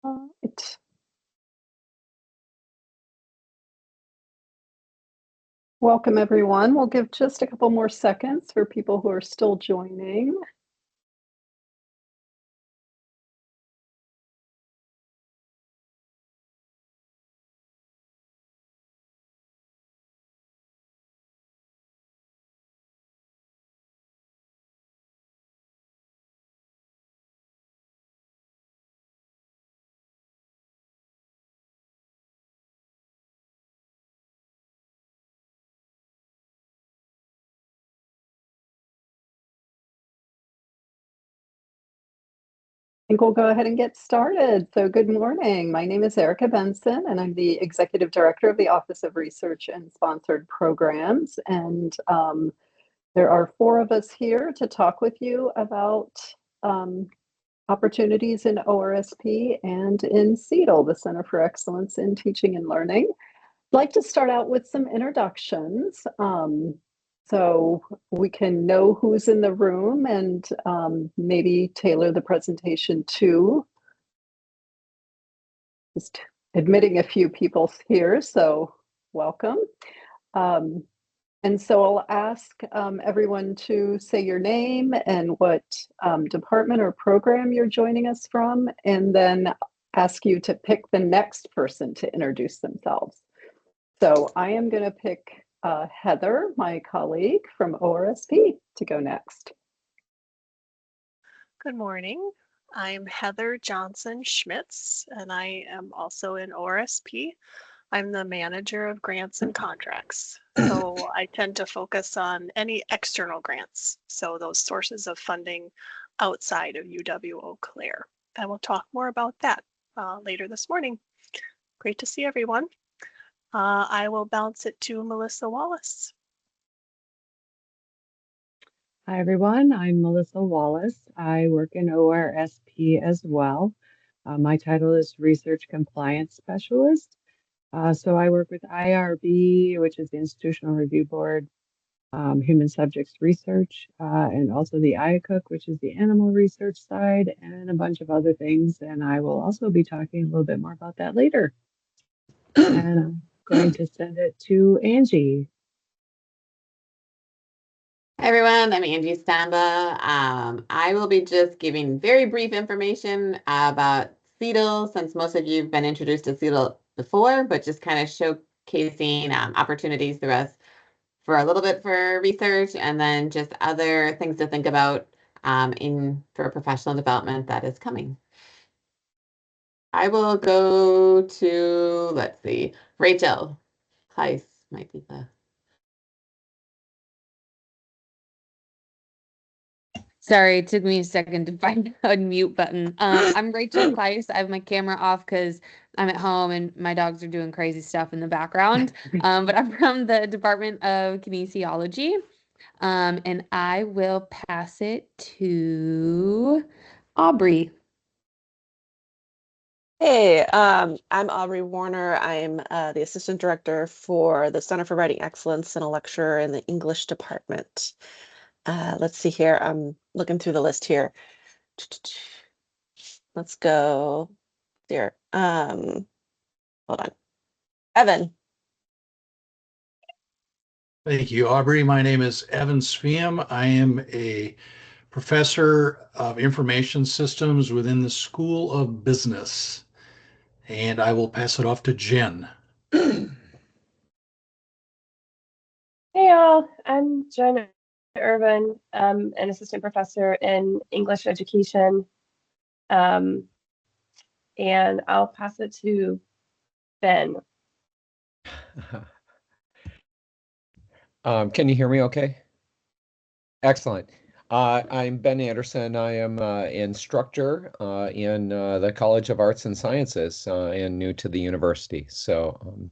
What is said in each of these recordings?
Right. Welcome, everyone. We'll give just a couple more seconds for people who are still joining. I think we'll go ahead and get started. So good morning. My name is Erica Benson, and I'm the Executive Director of the Office of Research and Sponsored Programs. And there are 4 of us here to talk with you about opportunities in ORSP and in CETL, the Center for Excellence in Teaching and Learning. I'd like to start out with some introductions. So we can know who's in the room and maybe tailor the presentation to just admitting a few people here, so welcome. And so I'll ask everyone to say your name and what department or program you're joining us from, and then ask you to pick the next person to introduce themselves. So I am going to pick Heather, my colleague from ORSP, to go next. Good morning. I'm Heather Johnson Schmitz, and I am also in ORSP. I'm the manager of grants and contracts. So I tend to focus on any external grants. So those sources of funding outside of UW-Eau Claire. And we'll talk more about that later this morning. Great to see everyone. I will bounce it to Melissa Wallace. Hi, everyone. I'm Melissa Wallace. I work in ORSP as well. My title is Research Compliance Specialist. So I work with IRB, which is the Institutional Review Board, Human Subjects Research, and also the IACUC, which is the animal research side, and a bunch of other things. And I will also be talking a little bit more about that later. And I'm going to send it to Angie. Hi everyone, I'm Angie Stamba. I will be just giving very brief information about CETL, since most of you have been introduced to CETL before, but just kind of showcasing opportunities for a little bit for research, and then just other things to think about for professional development that is coming. I will go to, let's see, Rachel Heiss might be the... Sorry, it took me a second to find a mute button. I'm Rachel Kleiss. I have my camera off because I'm at home and my dogs are doing crazy stuff in the background. But I'm from the Department of Kinesiology. And I will pass it to Aubrey. Hey, I'm Aubrey Warner. I'm the Assistant Director for the Center for Writing Excellence and a lecturer in the English department. Let's see here. I'm looking through the list here. Let's go there. Hold on. Evan. Thank you, Aubrey. My name is Evan Sveum. I am a professor of information systems within the School of Business, and I will pass it off to Jen. Hey all, I'm Jen Irvin. I'm an assistant professor in English education. And I'll pass it to Ben. Can you hear me okay? Excellent. I'm Ben Anderson. I am an instructor in the College of Arts and Sciences and new to the university. So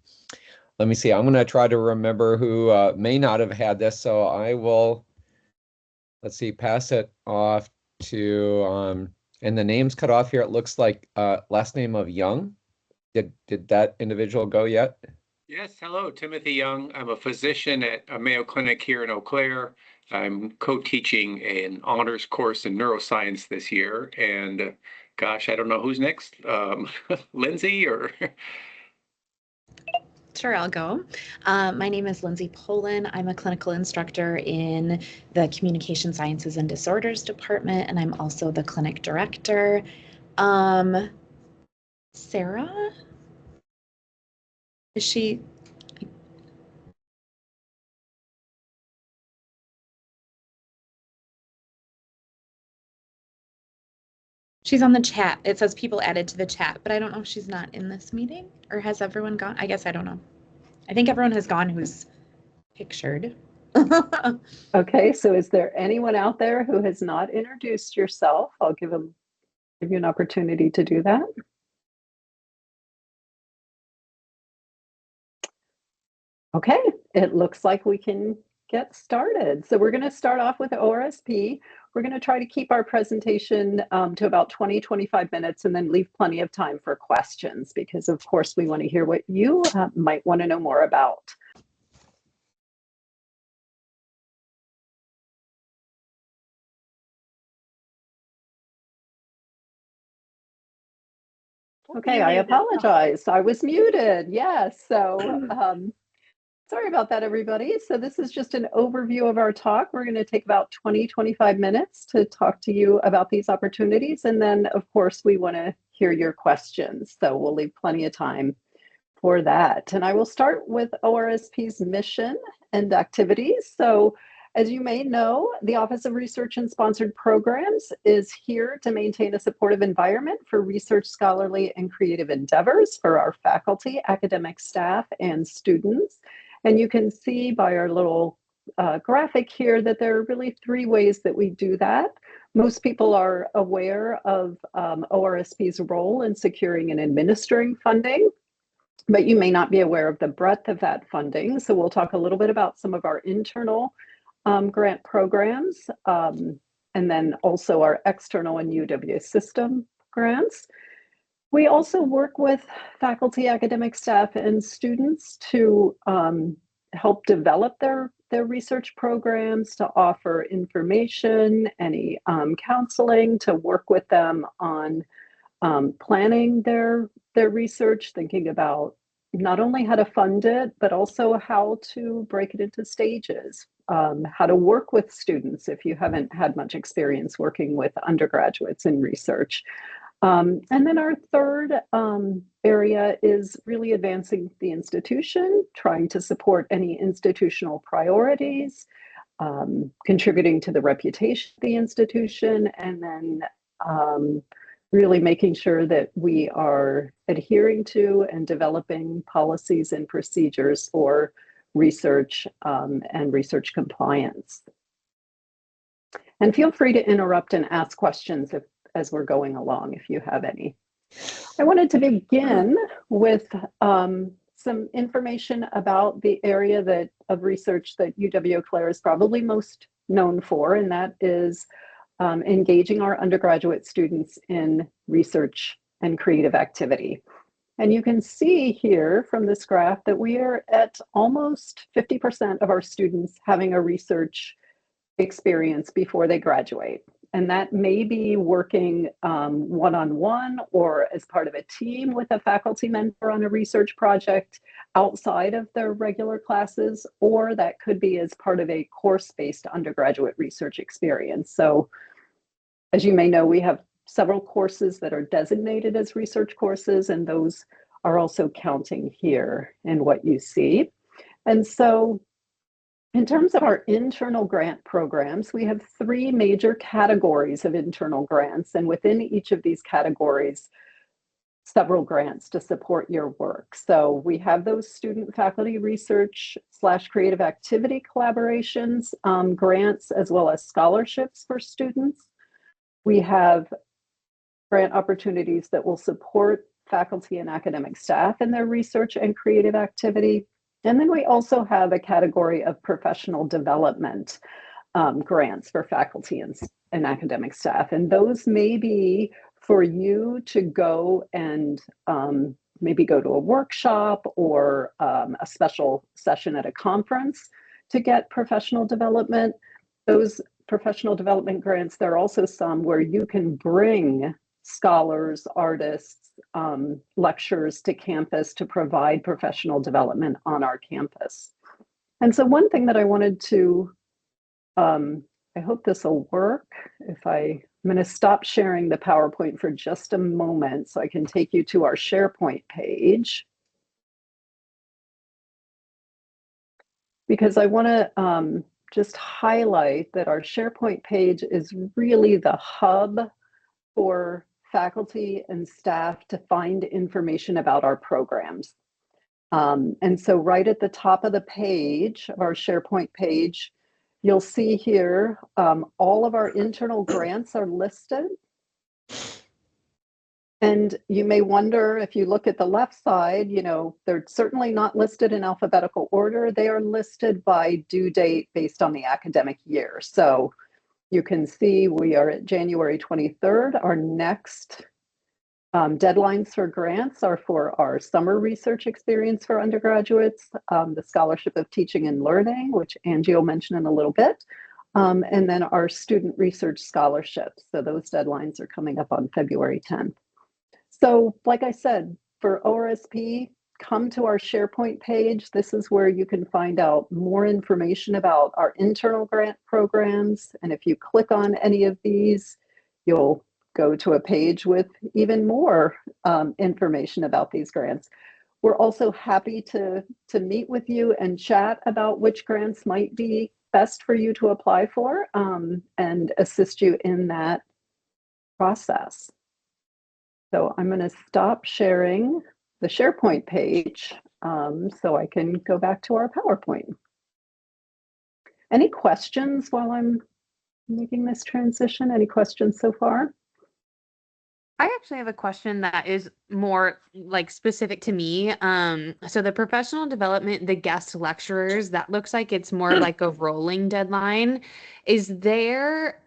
let me see. I'm going to try to remember who may not have had this. So I will, let's see, pass it off to, and the name's cut off here. It looks like last name of Young. Did that individual go yet? Yes, hello, Timothy Young. I'm a physician at a Mayo Clinic here in Eau Claire. I'm co-teaching an honors course in neuroscience this year, and Gosh, I don't know who's next. Lindsay or? Sure, I'll go. My name is Lindsay Poland. I'm a clinical instructor in the Communication Sciences and Disorders Department, and I'm also the clinic director. Sarah? Is she? She's on the chat. It says people added to the chat, but I don't know if she's not in this meeting, or has everyone gone? I guess I don't know. I think everyone has gone who's pictured. Okay, so is there anyone out there who has not introduced yourself? I'll give you an opportunity to do that. Okay, it looks like we can get started. So we're going to start off with ORSP. We're going to try to keep our presentation to about 20-25 minutes and then leave plenty of time for questions because, of course, we want to hear what you might want to know more about. Okay, I apologize. I was muted. Yes. So sorry about that, everybody. So this is just an overview of our talk. We're going to take about 20-25 minutes to talk to you about these opportunities. And then, of course, we want to hear your questions. So we'll leave plenty of time for that. And I will start with ORSP's mission and activities. So as you may know, the Office of Research and Sponsored Programs is here to maintain a supportive environment for research, scholarly, and creative endeavors for our faculty, academic staff, and students. And you can see by our little graphic here that there are really 3 ways that we do that. Most people are aware of ORSP's role in securing and administering funding, but you may not be aware of the breadth of that funding. So we'll talk a little bit about some of our internal grant programs, and then also our external and UWEC system grants. We also work with faculty, academic staff, and students to help develop their research programs, to offer information, any counseling, to work with them on planning their research, thinking about not only how to fund it, but also how to break it into stages, how to work with students if you haven't had much experience working with undergraduates in research. And then our third area is really advancing the institution, trying to support any institutional priorities, contributing to the reputation of the institution, and then really making sure that we are adhering to and developing policies and procedures for research and research compliance. And feel free to interrupt and ask questions as we're going along, if you have any. I wanted to begin with some information about the area of research that UW-Eau Claire is probably most known for, and that is engaging our undergraduate students in research and creative activity. And you can see here from this graph that we are at almost 50% of our students having a research experience before they graduate. And that may be working one-on-one or as part of a team with a faculty mentor on a research project outside of their regular classes, or that could be as part of a course-based undergraduate research experience. So as you may know, we have several courses that are designated as research courses, and those are also counting here in what you see. And so in terms of our internal grant programs, we have 3 major categories of internal grants, and within each of these categories, several grants to support your work. So we have those student faculty research / creative activity collaborations, grants, as well as scholarships for students. We have grant opportunities that will support faculty and academic staff in their research and creative activity. And then we also have a category of professional development grants for faculty and academic staff. And those may be for you to go and maybe go to a workshop or a special session at a conference to get professional development. Those professional development grants, there are also some where you can bring scholars, artists, lecturers to campus to provide professional development on our campus. And so one thing that I wanted to, I hope this will work. I'm going to stop sharing the PowerPoint for just a moment so I can take you to our SharePoint page. Because I want to just highlight that our SharePoint page is really the hub for faculty and staff to find information about our programs. And so right at the top of the page, of our SharePoint page, you'll see here, all of our internal grants are listed. And you may wonder, if you look at the left side, you know, they're certainly not listed in alphabetical order. They are listed by due date based on the academic year. So you can see we are at January 23rd. Our next deadlines for grants are for our summer research experience for undergraduates, the Scholarship of Teaching and Learning, which Angie will mention in a little bit, and then our student research scholarships. So those deadlines are coming up on February 10th. So like I said, for ORSP, come to our SharePoint page. This is where you can find out more information about our internal grant programs. And if you click on any of these, you'll go to a page with even more information about these grants. We're also happy to meet with you and chat about which grants might be best for you to apply for, and assist you in that process. So I'm going to stop sharing the SharePoint page so I can go back to our PowerPoint. Any questions while I'm making this transition? Any questions so far? I actually have a question that is more like specific to me. So the professional development, the guest lecturers, that looks like it's more like a rolling deadline. Is there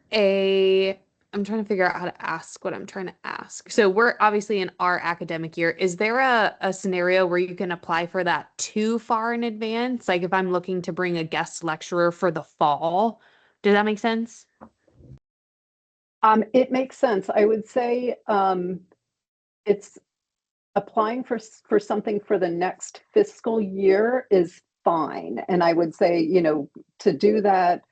I'm trying to figure out how to ask what I'm trying to ask. So we're obviously in our academic year. Is there a scenario where you can apply for that too far in advance? Like if I'm looking to bring a guest lecturer for the fall, does that make sense? It makes sense. I would say it's applying for something for the next fiscal year is fine. And I would say, you know, to do that,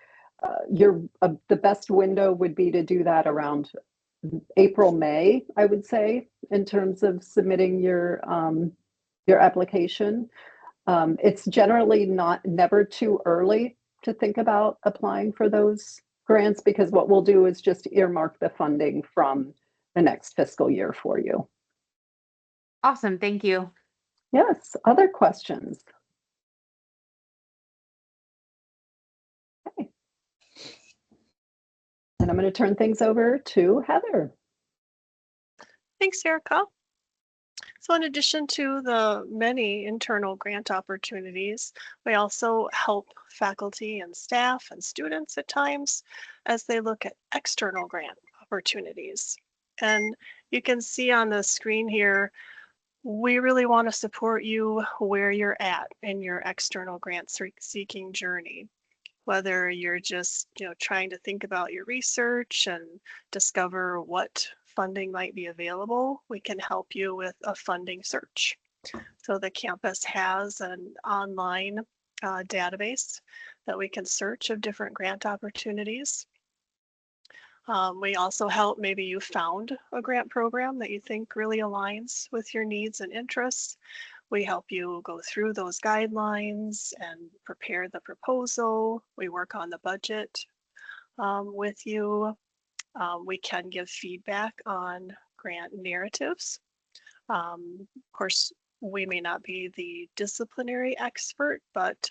the best window would be to do that around April, May, I would say, in terms of submitting your application. It's generally never too early to think about applying for those grants, because what we'll do is just earmark the funding from the next fiscal year for you. Awesome. Thank you. Yes. Other questions? Okay. And I'm going to turn things over to Heather. Thanks, Erica. So in addition to the many internal grant opportunities, we also help faculty and staff and students at times as they look at external grant opportunities. And you can see on the screen here, we really want to support you where you're at in your external grant seeking journey. Whether you're just, trying to think about your research and discover what funding might be available, we can help you with a funding search. So the campus has an online database that we can search of different grant opportunities. We also help, maybe you found a grant program that you think really aligns with your needs and interests. We help you go through those guidelines and prepare the proposal. We work on the budget with you. We can give feedback on grant narratives. Of course, we may not be the disciplinary expert, but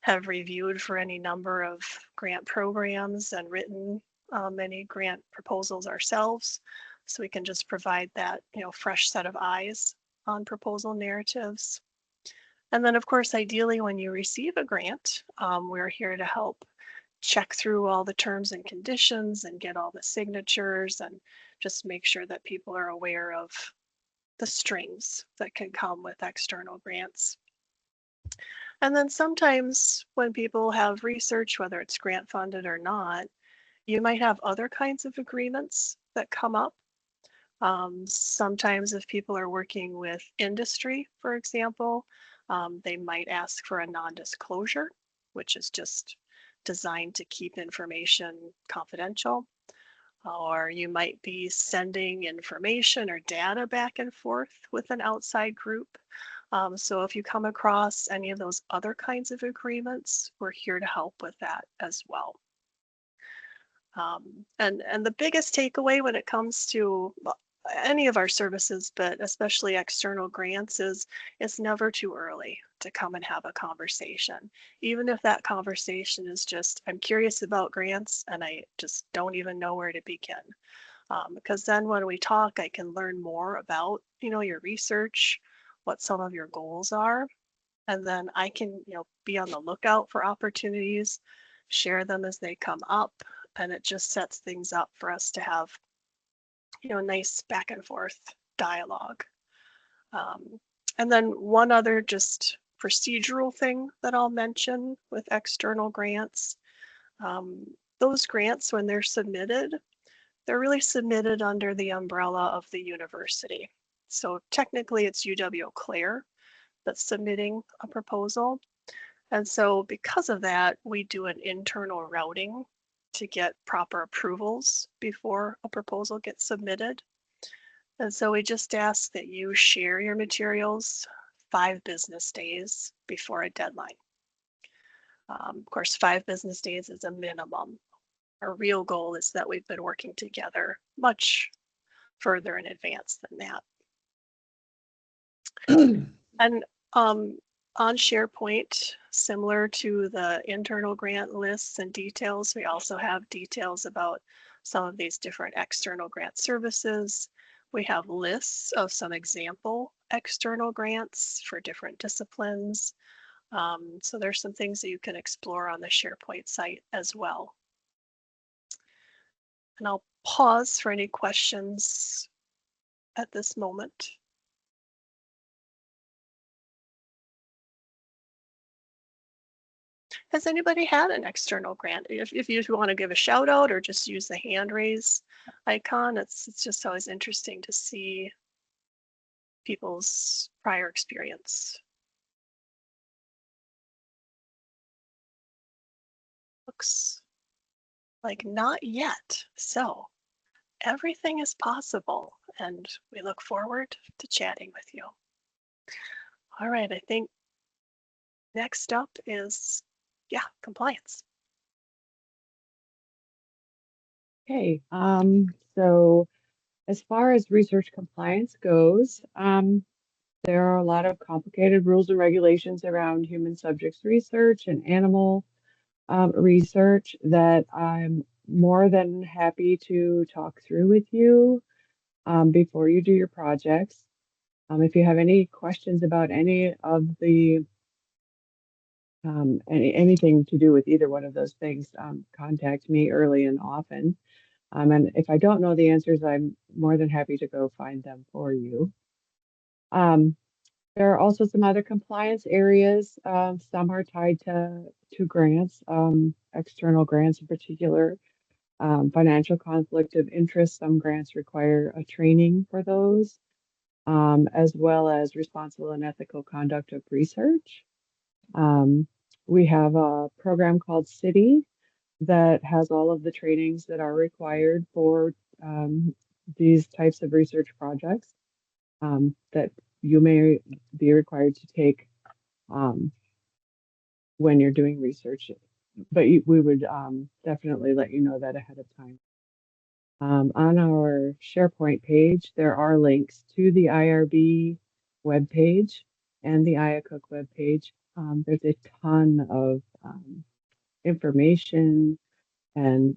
have reviewed for any number of grant programs and written many grant proposals ourselves. So we can just provide that, fresh set of eyes on proposal narratives. And then of course, ideally when you receive a grant, we're here to help check through all the terms and conditions and get all the signatures and just make sure that people are aware of the strings that can come with external grants. And then sometimes when people have research, whether it's grant funded or not, you might have other kinds of agreements that come up. Sometimes if people are working with industry, for example, they might ask for a non-disclosure, which is just designed to keep information confidential. Or you might be sending information or data back and forth with an outside group. So if you come across any of those other kinds of agreements, we're here to help with that as well. And the biggest takeaway when it comes to any of our services, but especially external grants, is it's never too early to come and have a conversation. Even if that conversation is just, I'm curious about grants and I just don't even know where to begin. Because then when we talk, I can learn more about, your research, what some of your goals are, and then I can, be on the lookout for opportunities, share them as they come up, and it just sets things up for us to have nice back and forth dialogue. And then one other just procedural thing that I'll mention with external grants. Those grants, when they're submitted, they're really submitted under the umbrella of the university. So technically it's UW-Eau that's submitting a proposal. And so because of that, we do an internal routing to get proper approvals before a proposal gets submitted. And so we just ask that you share your materials 5 business days before a deadline. Of course, 5 business days is a minimum. Our real goal is that we've been working together much further in advance than that. And on SharePoint, similar to the internal grant lists and details, we also have details about some of these different external grant services. We have lists of some example external grants for different disciplines. So there's some things that you can explore on the SharePoint site as well. And I'll pause for any questions at this moment. Has anybody had an external grant? If you want to give a shout out or just use the hand raise icon, it's just always interesting to see people's prior experience. Looks like not yet. So everything is possible, and we look forward to chatting with you. All right, I think next up is, compliance. Okay, so as far as research compliance goes, there are a lot of complicated rules and regulations around human subjects research and animal research that I'm more than happy to talk through with you before you do your projects. If you have any questions about any of the anything to do with either one of those things, contact me early and often. And if I don't know the answers, I'm more than happy to go find them for you. There are also some other compliance areas. Some are tied to grants, external grants in particular, financial conflict of interest. Some grants require a training for those, as well as responsible and ethical conduct of research. We have a program called CITI that has all of the trainings that are required for these types of research projects that you may be required to take when you're doing research, but we would definitely let you know that ahead of time. On our SharePoint page, there are links to the IRB webpage and the IACUC webpage. There's a ton of information and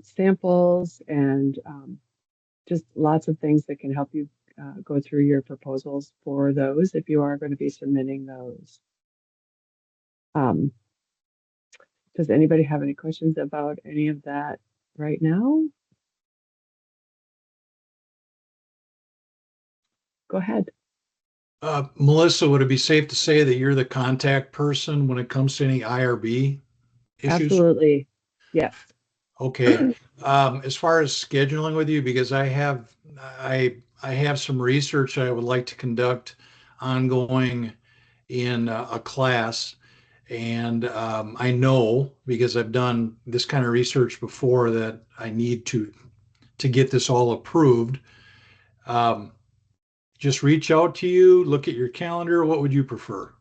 samples and just lots of things that can help you go through your proposals for those if you are going to be submitting those. Does anybody have any questions about any of that right now? Go ahead. Melissa, would it be safe to say that you're the contact person when it comes to any IRB issues? Absolutely. Yes. Okay. As far as scheduling with you, because I have I have some research I would like to conduct ongoing in a class. And I know, because I've done this kind of research before, that I need to get this all approved. Um, just reach out to you, look at your calendar. What would you prefer?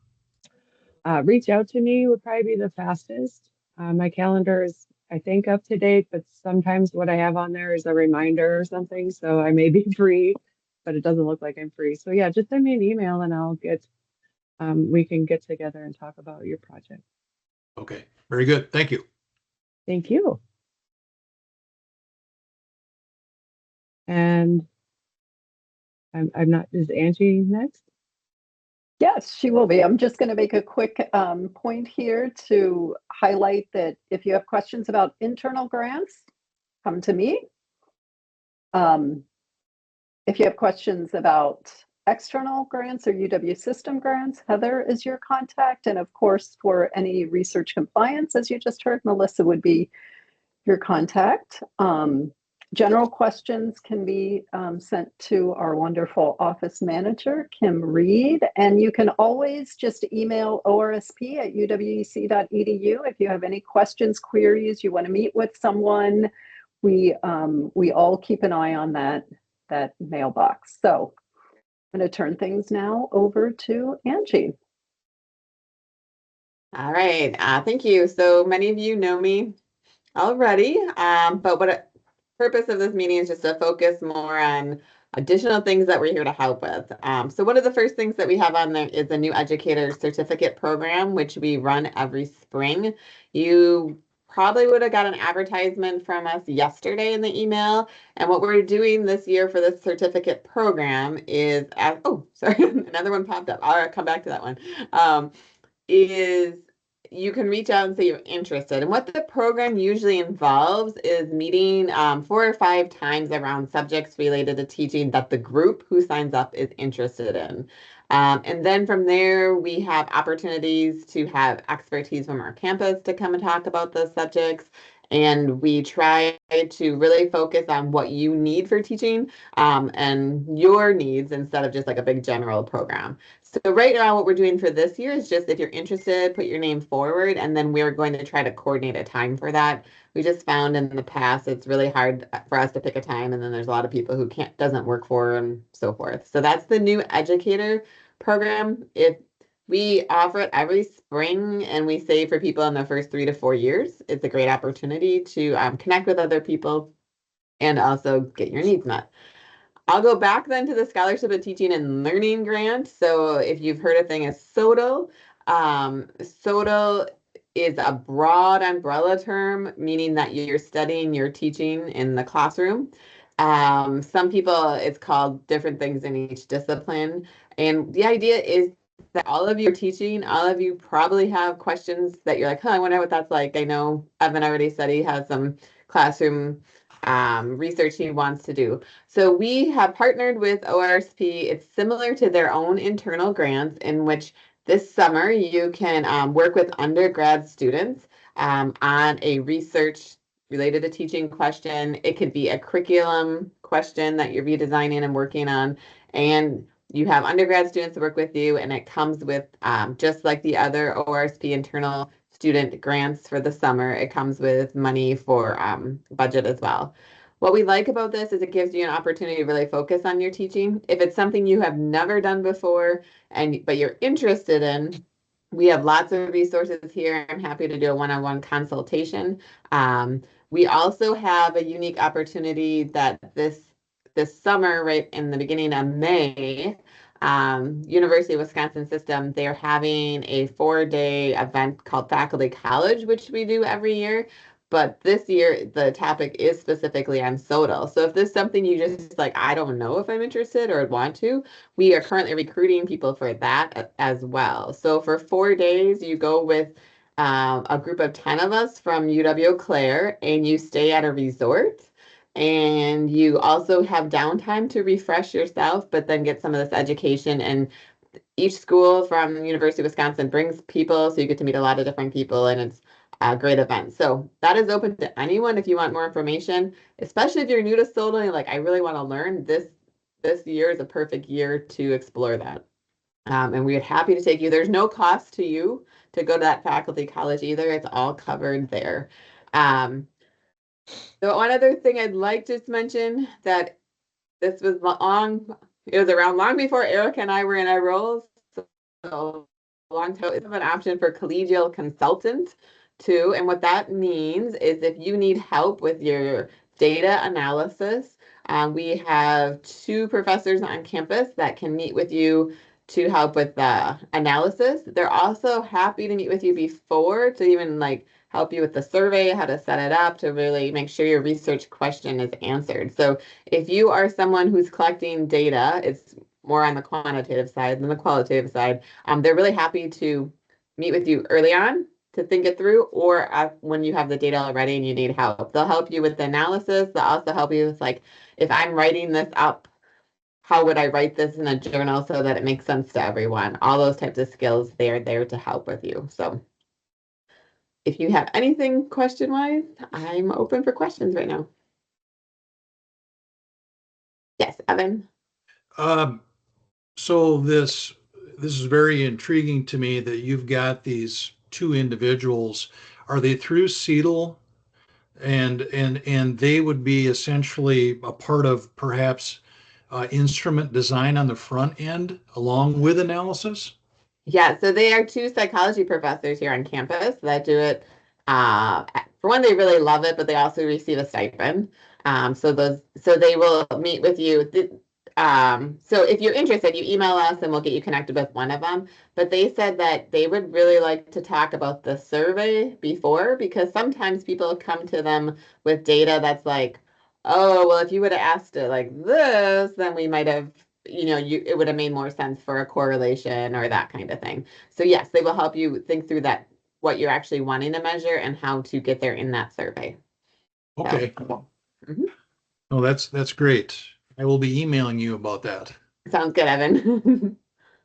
Reach out to me would probably be the fastest. My calendar is, I think, up to date, but sometimes what I have on there is a reminder or something. So I may be free, but it doesn't look like I'm free. So yeah, just send me an email and we can get together and talk about your project. Okay, very good. Thank you. Thank you. And I'm not, is Angie next? Yes, she will be. I'm just going to make a quick point here to highlight that if you have questions about internal grants, come to me. If you have questions about external grants or UW system grants, Heather is your contact. And of course, for any research compliance, as you just heard, Melissa would be your contact. General questions can be sent to our wonderful office manager, Kim Reed, and you can always just email orsp@uwec.edu if you have any questions, queries, you want to meet with someone. We all keep an eye on that mailbox. So I'm going to turn things now over to Angie. All right, thank you. So many of you know me already, but what purpose of this meeting is just to focus more on additional things that we're here to help with. So one of the first things that we have on there is a new educator certificate program, which we run every spring. You probably would have got an advertisement from us yesterday in the email. And what we're doing this year for this certificate program is, oh, sorry, another one popped up. I'll come back to that one. Is you can reach out and say you're interested. And what the program usually involves is meeting 4 or 5 times around subjects related to teaching that the group who signs up is interested in. And then from there, we have opportunities to have expertise from our campus to come and talk about those subjects. And we try to really focus on what you need for teaching and your needs instead of just like a big general program. So right now what we're doing for this year is just if you're interested, put your name forward, and then we're going to try to coordinate a time for that. We just found in the past it's really hard for us to pick a time, and then there's a lot of people who doesn't work for and so forth. So that's the new educator program. We offer it every spring, and we say for people in the first 3 to 4 years, it's a great opportunity to connect with other people and also get your needs met. I'll go back then to the Scholarship of Teaching and Learning Grant. So if you've heard a thing as CETL, CETL is a broad umbrella term, meaning that you're studying your teaching in the classroom. Some people, it's called different things in each discipline. And the idea is that all of you are teaching, all of you probably have questions that you're like, I wonder what that's like. I know Evan already said he has some classroom research he wants to do. So we have partnered with ORSP. It's similar to their own internal grants in which this summer you can work with undergrad students on a research related to teaching question. It could be a curriculum question that you're redesigning and working on. And you have undergrad students work with you, and it comes with, just like the other ORSP internal student grants for the summer, it comes with money for budget as well. What we like about this is it gives you an opportunity to really focus on your teaching. If it's something you have never done before, but you're interested in, we have lots of resources here. I'm happy to do a one-on-one consultation. We also have a unique opportunity that this summer, right in the beginning of May, University of Wisconsin System, they're having a 4-day event called Faculty College, which we do every year. But this year, the topic is specifically on CETL. So if this is something you just like, I don't know if I'm interested or want to, we are currently recruiting people for that as well. So for 4 days, you go with a group of 10 of us from UW-Eau Claire, and you stay at a resort. And you also have downtime to refresh yourself, but then get some of this education. And each school from University of Wisconsin brings people, so you get to meet a lot of different people, and it's great event. So that is open to anyone if you want more information, especially if you're new to CETL and you're like, I really want to learn this. This year is a perfect year to explore that. And we're happy to take you. There's no cost to you to go to that faculty college either. It's all covered there. So one other thing I'd like to mention that this was it was around long before Erica and I were in our roles. So long tail is an option for collegial consultant too. And what that means is if you need help with your data analysis, we have 2 professors on campus that can meet with you to help with the analysis. They're also happy to meet with you before to even like help you with the survey, how to set it up to really make sure your research question is answered. So if you are someone who's collecting data, it's more on the quantitative side than the qualitative side. They're really happy to meet with you early on to think it through, or when you have the data already and you need help. They'll help you with the analysis. They'll also help you with like, if I'm writing this up, how would I write this in a journal so that it makes sense to everyone? All those types of skills, they're there to help with you. So if you have anything question-wise, I'm open for questions right now. Yes, Evan. So this is very intriguing to me that you've got these 2 individuals. Are they through CETL? And they would be essentially a part of perhaps instrument design on the front end along with analysis? Yeah, so they are 2 psychology professors here on campus that do it. For one, they really love it, but they also receive a stipend. So they will meet with you. So if you're interested, you email us and we'll get you connected with one of them. But they said that they would really like to talk about the survey before, because sometimes people come to them with data that's like, oh, well, if you would have asked it like this, then we might have, it would have made more sense for a correlation or that kind of thing. So yes, they will help you think through that, what you're actually wanting to measure and how to get there in that survey. Okay. So, Oh, that's great. I will be emailing you about that. sounds good, Evan.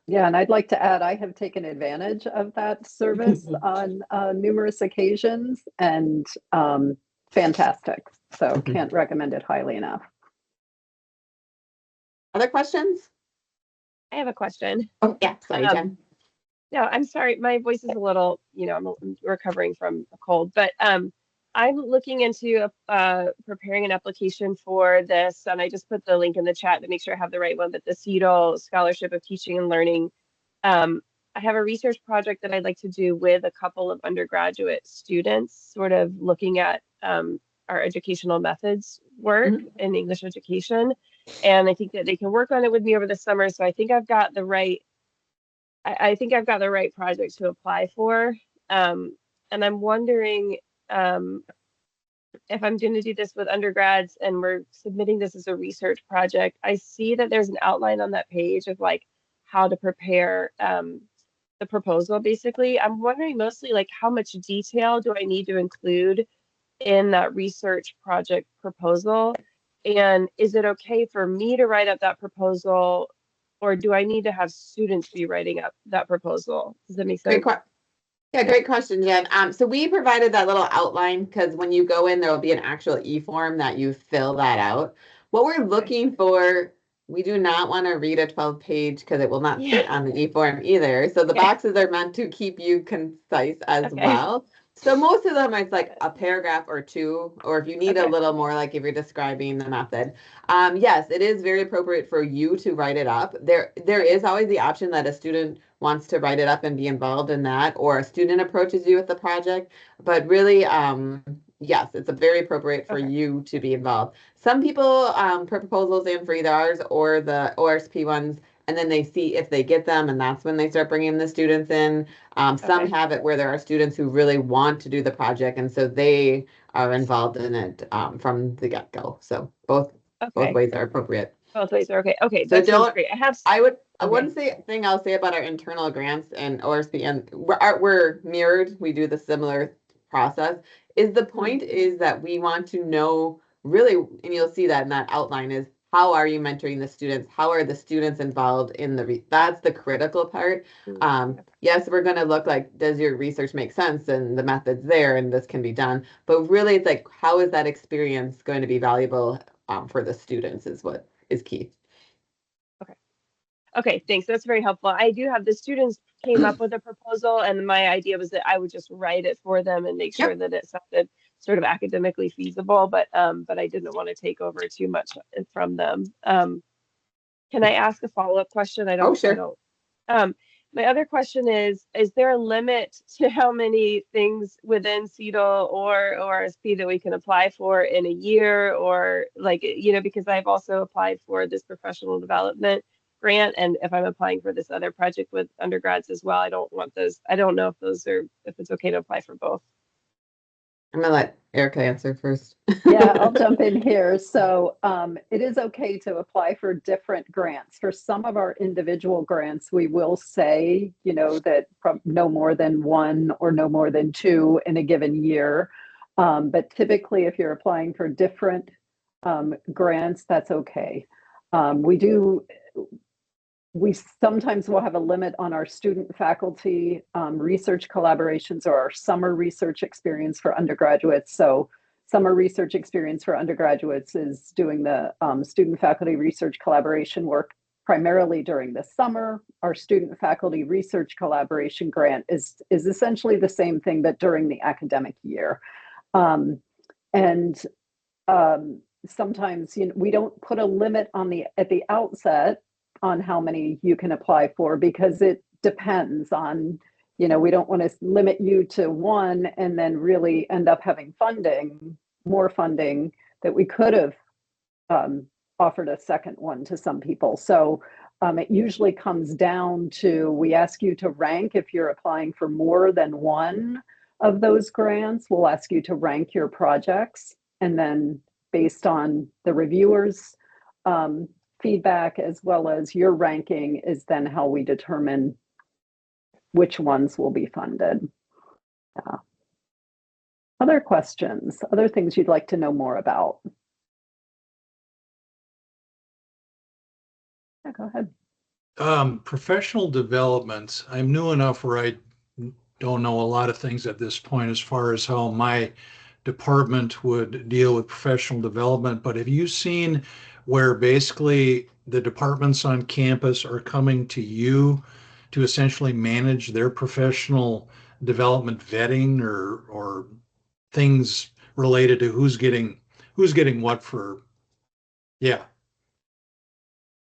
Yeah, and I'd like to add, I have taken advantage of that service on numerous occasions, and fantastic. So can't recommend it highly enough. Other questions? I have a question. Oh, yeah, sorry, Jen. No, I'm sorry. My voice is a little, I'm recovering from a cold, but I'm looking into preparing an application for this, and I just put the link in the chat to make sure I have the right one, but the CETL Scholarship of Teaching and Learning. I have a research project that I'd like to do with a couple of undergraduate students, sort of looking at our educational methods work in English education. And I think that they can work on it with me over the summer. So I think I've got the right project to apply for. And I'm wondering if I'm going to do this with undergrads and we're submitting this as a research project. I see that there's an outline on that page of like how to prepare the proposal, basically. I'm wondering mostly like how much detail do I need to include in that research project proposal? And is it okay for me to write up that proposal, or do I need to have students be writing up that proposal? Does that make sense? Great question, Jen. So we provided that little outline because when you go in, there will be an actual e-form that you fill that out. What we're looking for, we do not want to read a 12-page because it will not fit on the e-form either. So the boxes are meant to keep you concise as well. So most of them, it's like a paragraph or 2, or if you need a little more, like if you're describing the method. Yes, it is very appropriate for you to write it up. There is always the option that a student wants to write it up and be involved in that, or a student approaches you with the project. But really, yes, it's very appropriate for you to be involved. Some people put proposals in for either ours or the ORSP ones, and then they see if they get them, and that's when they start bringing the students in. Some have it where there are students who really want to do the project, and so they are involved in it from the get-go. So both ways are appropriate. Both ways are okay. Okay, So that sounds great. one thing I'll say about our internal grants and ORSP, and we're mirrored. We do the similar process. Is the point is that we want to know really, and you'll see that in that outline, is how are you mentoring the students? How are the students involved in that's the critical part. Yes, we're going to look like, does your research make sense? And the method's there and this can be done. But really, it's like, how is that experience going to be valuable for the students is what is key. Okay, thanks. That's very helpful. I do have the students came up with a proposal, and my idea was that I would just write it for them and make sure that it sounded sort of academically feasible, but I didn't want to take over too much from them. Can I ask a follow-up question? I don't. My other question is there a limit to how many things within CETL or ORSP that we can apply for in a year, or like, you know, because I've also applied for this professional development grant, and if I'm applying for this other project with undergrads as well, I don't want those. I don't know if it's okay to apply for both. I'm gonna let Erica answer first. Yeah, I'll jump in here. So it is okay to apply for different grants. For some of our individual grants, we will say, you know, that no more than one or no more than two in a given year. But typically, if you're applying for different grants, that's okay. We sometimes will have a limit on our student faculty research collaborations or our summer research experience for undergraduates. So summer research experience for undergraduates is doing the student faculty research collaboration work primarily during the summer. Our student faculty research collaboration grant is essentially the same thing, but during the academic year. Sometimes, you know, we don't put a limit at the outset on how many you can apply for, because it depends on, you know, we don't want to limit you to one and then really end up having more funding that we could have offered a second one to some people. So it usually comes down to, we ask you to rank if you're applying for more than one of those grants. We'll ask you to rank your projects, and then based on the reviewers' feedback as well as your ranking is then how we determine which ones will be funded. Other questions, other things you'd like to know more about? Yeah, go ahead. Professional development. I'm new enough where I don't know a lot of things at this point as far as how my department would deal with professional development, but have you seen where basically the departments on campus are coming to you to essentially manage their professional development vetting or things related to who's getting what for? Yeah.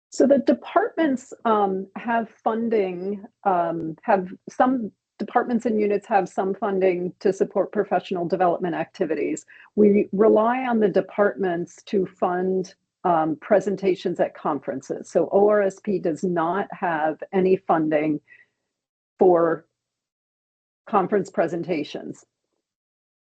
So the departments have funding, have some departments and units have some funding to support professional development activities. We rely on the departments to fund presentations at conferences. So ORSP does not have any funding for conference presentations.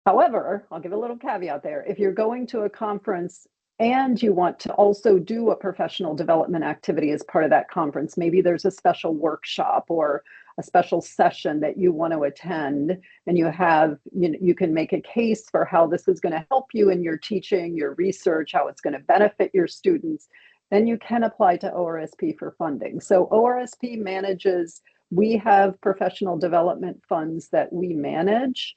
However, I'll give a little caveat there. If you're going to a conference and you want to also do a professional development activity as part of that conference, maybe there's a special workshop or a special session that you want to attend, and you can make a case for how this is going to help you in your teaching, your research, how it's going to benefit your students, then you can apply to ORSP for funding. So ORSP manages, we have professional development funds that we manage.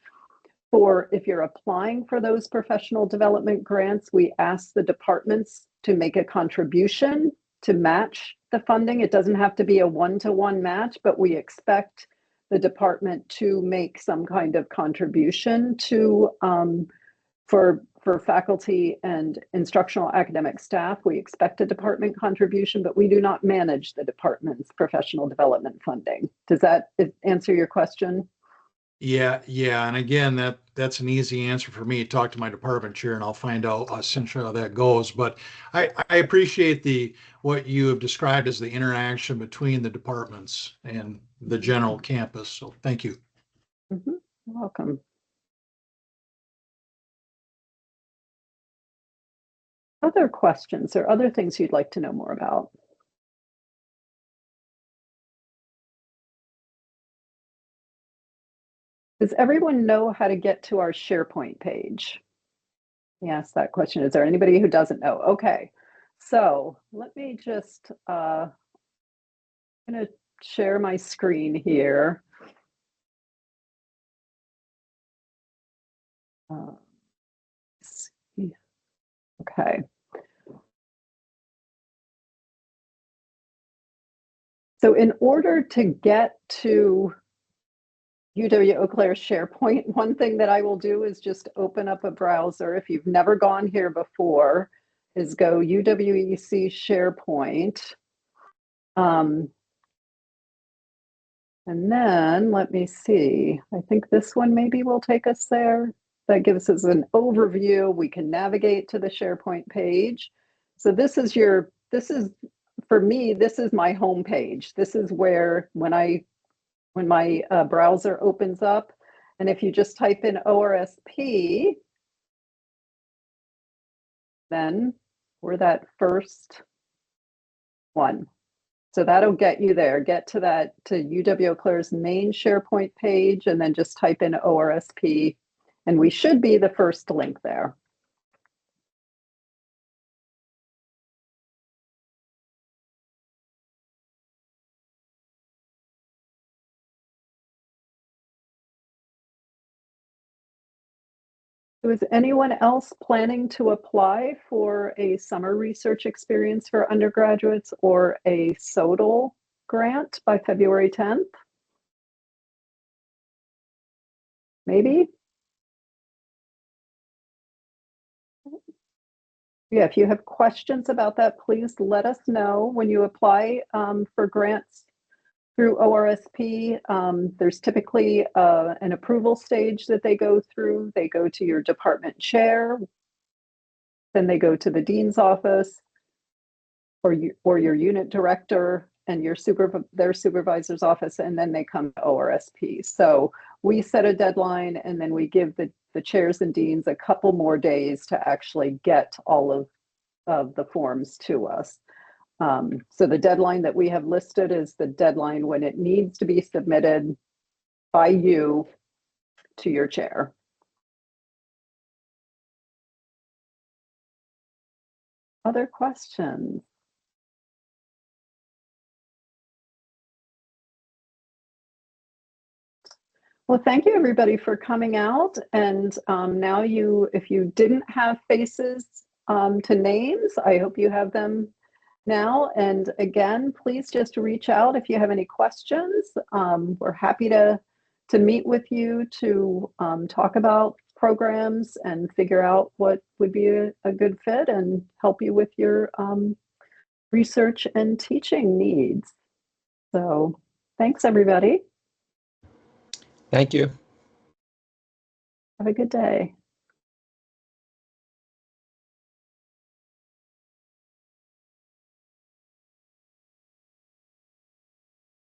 If you're applying for those professional development grants, we ask the departments to make a contribution to match the funding. It doesn't have to be a one-to-one match, but we expect the department to make some kind of contribution to for faculty and instructional academic staff. We expect a department contribution, but we do not manage the department's professional development funding. Does that answer your question? Yeah. And again, that's an easy answer for me. Talk to my department chair and I'll find out essentially how that goes. But I appreciate what you have described as the interaction between the departments and the general campus. So thank you. Mm-hmm. You're welcome. Other questions or other things you'd like to know more about? Does everyone know how to get to our SharePoint page? Yes, that question. Is there anybody who doesn't know? Okay. So let me just, I'm going to share my screen here. Okay. So in order to get to UW-Eau Claire SharePoint, one thing that I will do is just open up a browser. If you've never gone here before, is go UWEC SharePoint. And then let me see, I think this one maybe will take us there. That gives us an overview. We can navigate to the SharePoint page. So this is for me, this is my home page. This is where when my browser opens up, and if you just type in ORSP, then we're that first one. So that'll get you there, get to UW-Eau Claire's main SharePoint page, and then just type in ORSP, and we should be the first link there. So is anyone else planning to apply for a summer research experience for undergraduates or a CETL grant by February 10th? Maybe? Yeah, if you have questions about that, please let us know. When you apply for grants through ORSP, there's typically an approval stage that they go through. They go to your department chair, then they go to the dean's office or your unit director and their supervisor's office, and then they come to ORSP. So we set a deadline, and then we give the chairs and deans a couple more days to actually get all of the forms to us. So the deadline that we have listed is the deadline when it needs to be submitted by you to your chair. Other questions? Well, thank you everybody for coming out. And now if you didn't have faces to names, I hope you have them now. And again, please just reach out if you have any questions. We're happy to meet with you to talk about programs and figure out what would be a good fit and help you with your research and teaching needs. So thanks everybody. Thank you. Have a good day.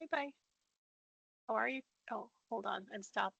Bye-bye. How are you? Oh, hold on and stop.